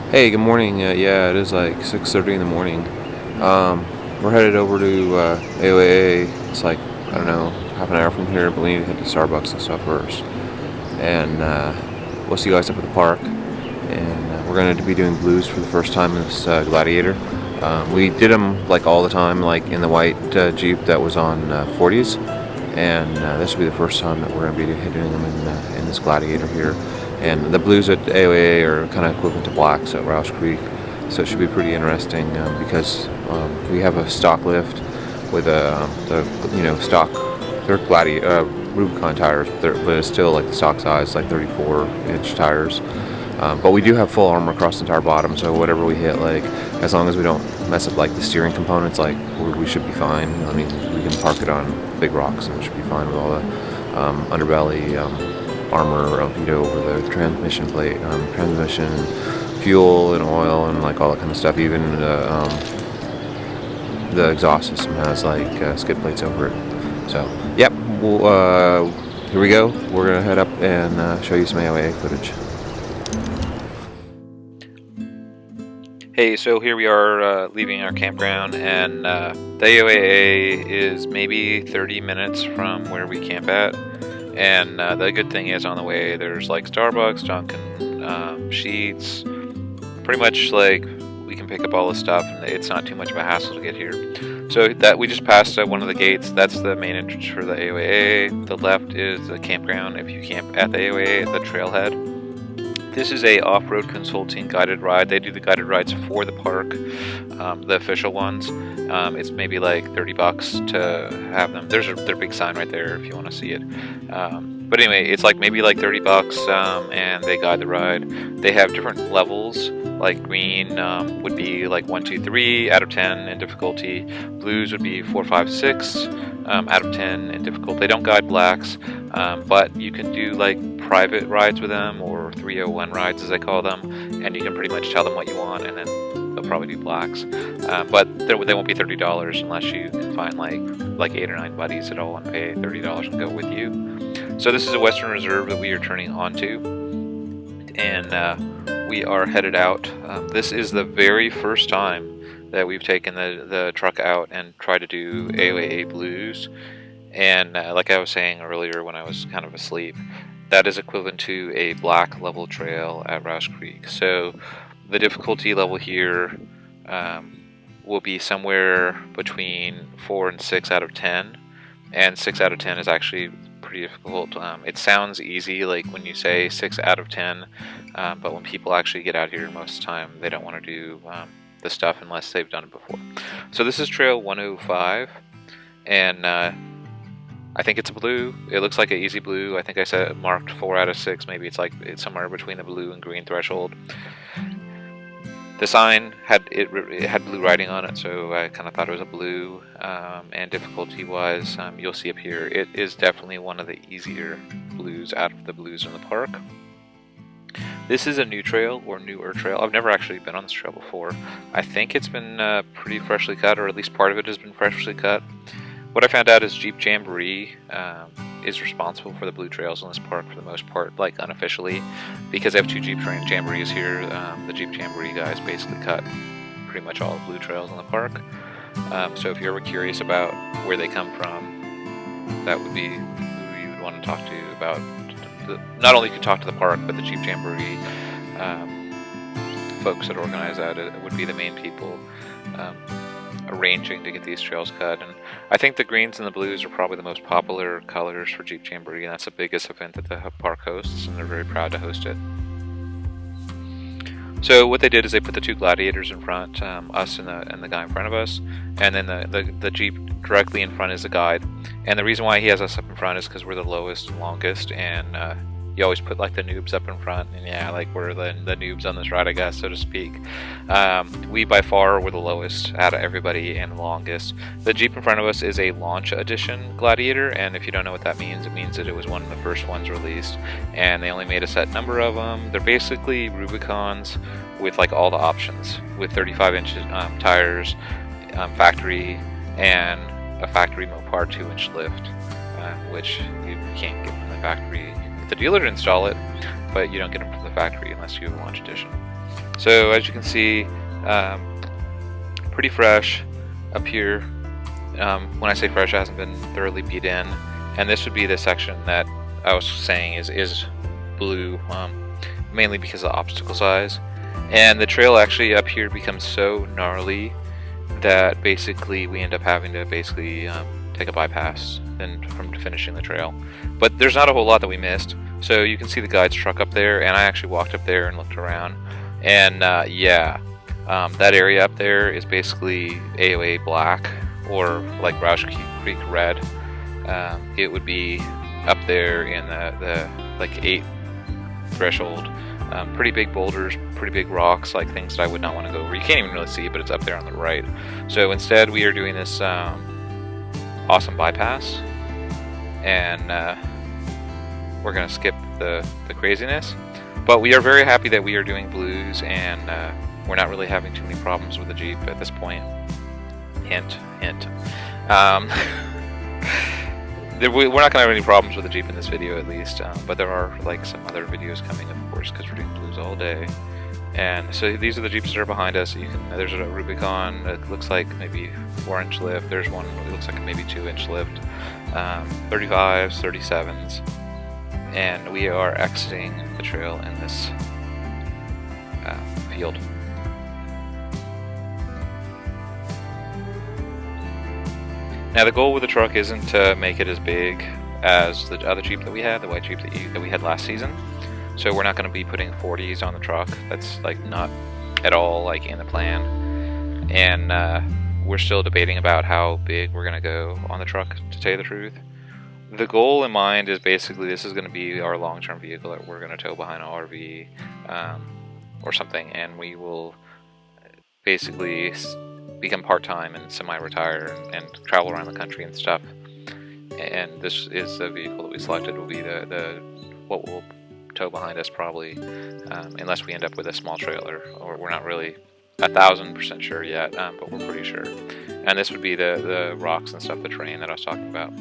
Hey, good morning. Yeah, it is like 6:30 in the morning. We're headed over to AOAA. It's like, I don't know, half an hour from here, but we need to head to Starbucks and stuff first. And we'll see you guys up at the park. And we're going to be doing blues for the first time in this Gladiator. We did them like all the time, like in the white Jeep that was on 40s. And this will be the first time that we're going to be doing them in this Gladiator here. And the blues at AOA are kind of equivalent to blacks at Rouse Creek, so it should be pretty interesting because we have a stock lift with stock. They're Rubicon tires, but it's still like the stock size, like 34-inch tires. But we do have full armor across the entire bottom, so whatever we hit, like as long as we don't mess up like the steering components, like we should be fine. I mean, we can park it on big rocks and it should be fine with all the underbelly armor, over the transmission plate, transmission, fuel and oil and like all that kind of stuff. Even the exhaust system has like skid plates over it. So, yep. Here we go. We're gonna head up and show you some AOA footage. Hey, so here we are leaving our campground, and the AOAA is maybe 30 minutes from where we camp at. And the good thing is on the way there's like Starbucks, Dunkin', Sheets, pretty much like we can pick up all the stuff and it's not too much of a hassle to get here. So that we just passed one of the gates. That's the main entrance for the AOAA. The left is the campground if you camp at the AOAA, the trailhead. This is a Offroad Consulting guided ride. They do the guided rides for the park, the official ones. It's maybe like $30 to have them. There's their big sign right there if you want to see it. But anyway, it's like maybe like $30, and they guide the ride. They have different levels. Like green would be like 1, 2, 3 out of 10 in difficulty. Blues would be 4, 5, 6 out of 10 in difficulty. They don't guide blacks, but you can do like private rides with them, or 301 rides as I call them, and you can pretty much tell them what you want, and then they'll probably do blacks. But they won't be $30 unless you can find like 8 or 9 buddies that all want to pay $30 and go with you. So this is a Western Reserve that we are turning onto, and we are headed out. This is the very first time that we've taken the truck out and tried to do AOAA blues. And like I was saying earlier when I was kind of asleep, that is equivalent to a black level trail at Rouse Creek. So the difficulty level here will be somewhere between 4 and 6 out of 10. And 6 out of 10 is actually pretty difficult. It sounds easy like when you say 6 out of 10, but when people actually get out here most of the time, they don't want to do the stuff unless they've done it before. So this is trail 105, and I think it's a blue. It looks like an easy blue. I think I said marked 4 out of 6. Maybe it's somewhere between the blue and green threshold. The sign had blue writing on it, so I kind of thought it was a blue. And difficulty-wise, you'll see up here, it is definitely one of the easier blues out of the blues in the park. This is a new trail, or newer trail. I've never actually been on this trail before. I think it's been pretty freshly cut, or at least part of it has been freshly cut. What I found out is Jeep Jamboree is responsible for the blue trails in this park for the most part, like unofficially, because I have 2 Jeep Jamborees here. The Jeep Jamboree guys basically cut pretty much all the blue trails in the park. So if you're ever curious about where they come from, that would be who you would want to talk to about. Not only you can talk to the park, but the Jeep Jamboree folks that organize that, it would be the main people arranging to get these trails cut. And I think the greens and the blues are probably the most popular colors for Jeep Jamboree, and that's the biggest event that the park hosts, and they're very proud to host it. So what they did is they put the 2 Gladiators in front, us and the guy in front of us, and then the Jeep directly in front is the guide. And the reason why he has us up in front is because we're the lowest and longest, and you always put like the noobs up in front, and yeah, like we're the noobs on this ride, I guess, so to speak. We by far were the lowest out of everybody and the longest. The Jeep in front of us is a launch edition Gladiator, and if you don't know what that means, it means that it was one of the first ones released, and they only made a set number of them. They're basically Rubicons with like all the options, with 35-inch tires, factory, and a factory Mopar 2-inch lift, which you can't get from the factory. The dealer to install it, but you don't get them from the factory unless you have a launch edition. So as you can see, pretty fresh up here. When I say fresh, it hasn't been thoroughly beat in. And this would be the section that I was saying is blue, mainly because of the obstacle size. And the trail actually up here becomes so gnarly that basically we end up having to take a bypass from finishing the trail. But there's not a whole lot that we missed. So you can see the guide's truck up there, and I actually walked up there and looked around. And yeah, that area up there is basically AOA black, or like Roush Creek red. It would be up there in the like 8 threshold. Pretty big boulders, pretty big rocks, like things that I would not want to go over. You can't even really see, but it's up there on the right. So instead we are doing this awesome bypass, and we're going to skip the craziness. But we are very happy that we are doing blues, and we're not really having too many problems with the Jeep at this point. Hint, hint. We're not going to have any problems with the Jeep in this video, at least, but there are like some other videos coming, of course, because we're doing blues all day. And so these are the Jeeps that are behind us. There's a Rubicon. It looks like maybe 4-inch lift. There's one that looks like maybe 2-inch lift. 35s, 37s, and we are exiting the trail in this field. Now the goal with the truck isn't to make it as big as the other Jeep that we had, the white Jeep that we had last season. So we're not going to be putting 40s on the truck. That's like not at all like in the plan. And we're still debating about how big we're going to go on the truck, to tell you the truth. The goal in mind is basically this is going to be our long-term vehicle that we're going to tow behind an RV or something, and we will basically become part-time and semi-retire and travel around the country and stuff. And this is the vehicle that we selected will be the what we'll tow behind us probably, unless we end up with a small trailer, or we're not really 1,000% sure yet, but we're pretty sure. And this would be the rocks and stuff, the terrain that I was talking about.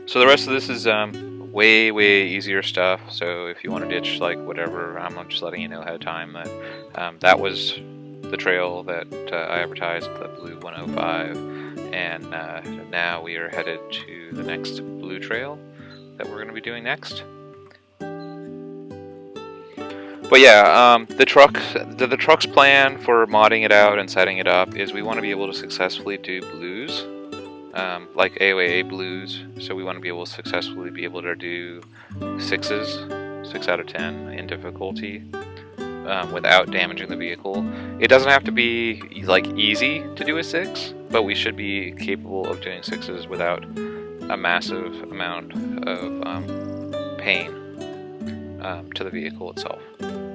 So the rest of this is way easier stuff. So if you want to ditch like whatever, I'm just letting you know ahead of time that that was the trail that I advertised, the blue 105, and now we are headed to the next blue trail that we're going to be doing next. But yeah, the truck's plan for modding it out and setting it up is we want to be able to successfully do blues, like AOAA blues. So we want to be able to successfully do 6s, 6 out of 10 in difficulty, without damaging the vehicle. It doesn't have to be like easy to do a 6, but we should be capable of doing 6s without a massive amount of pain to the vehicle itself.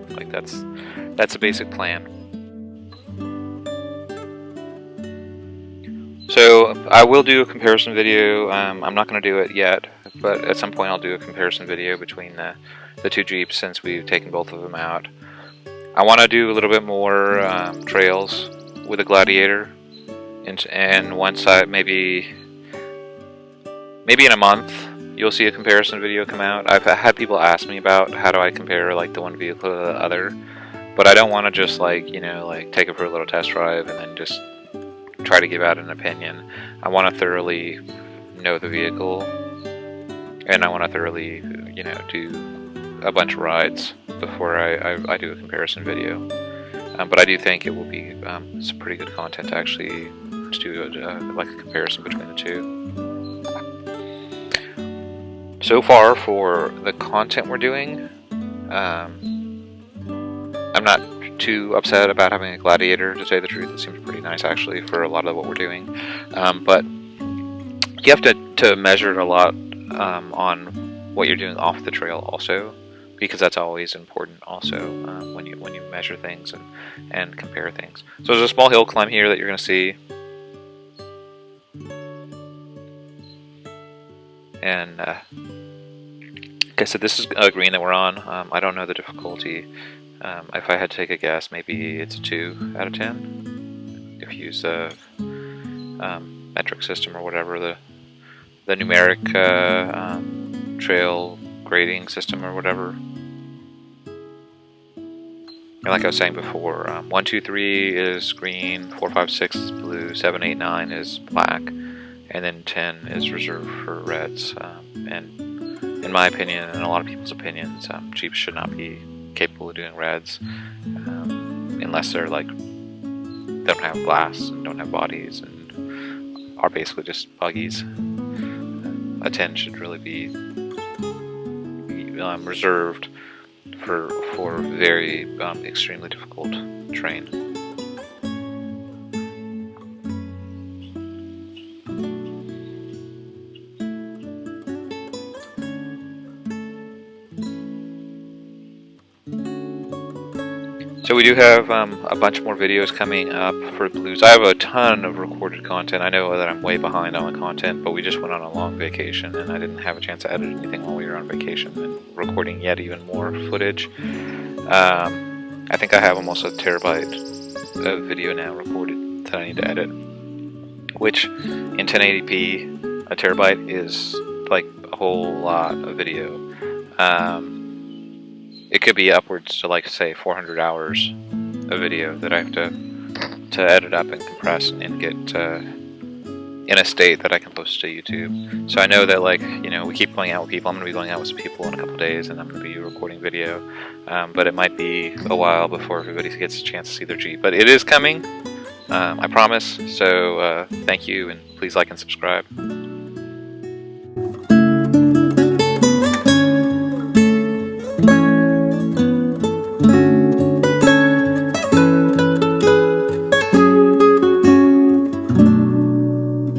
Like that's a basic plan. So I will do a comparison video. I'm not going to do it yet, but at some point I'll do a comparison video between the two Jeeps since we've taken both of them out. I want to do a little bit more trails with a Gladiator, and once maybe in a month you'll see a comparison video come out. I've had people ask me about how do I compare like the one vehicle to the other, but I don't want to just like take it for a little test drive and then just try to give out an opinion. I want to thoroughly know the vehicle, and I want to thoroughly do a bunch of rides before I do a comparison video. But I do think it will be some pretty good content to actually do like a comparison between the two. So far for the content we're doing, I'm not too upset about having a Gladiator, to say the truth. It seems pretty nice actually for a lot of what we're doing, but you have to measure it a lot on what you're doing off the trail also, because that's always important also when you measure things and compare things. So there's a small hill climb here that you're going to see, and like I said, this is a green that we're on. I don't know the difficulty. If I had to take a guess, maybe it's a 2 out of 10 if you use the metric system or whatever, the numeric trail grading system or whatever. And like I was saying before, 1, 2, 3 is green, 4, 5, 6 is blue, 7, 8, 9 is black, and then 10 is reserved for reds. And in my opinion, and a lot of people's opinions, Jeeps should not be capable of doing reds unless they're like don't have glass and don't have bodies and are basically just buggies. A 10 should really be reserved for very extremely difficult terrain. So we do have a bunch more videos coming up for blues. I have a ton of recorded content. I know that I'm way behind on the content, but we just went on a long vacation and I didn't have a chance to edit anything while we were on vacation and recording yet even more footage. I think I have almost a terabyte of video now recorded that I need to edit, which in 1080p, a terabyte is like a whole lot of video. It could be upwards to like say 400 hours of video that I have to edit up and compress and get in a state that I can post to YouTube. So I know that, like, you know, we keep going out with people. I'm going to be going out with some people in a couple days and I'm going to be recording video, but it might be a while before everybody gets a chance to see their Jeep, but it is coming, I promise. So thank you, and please like and subscribe.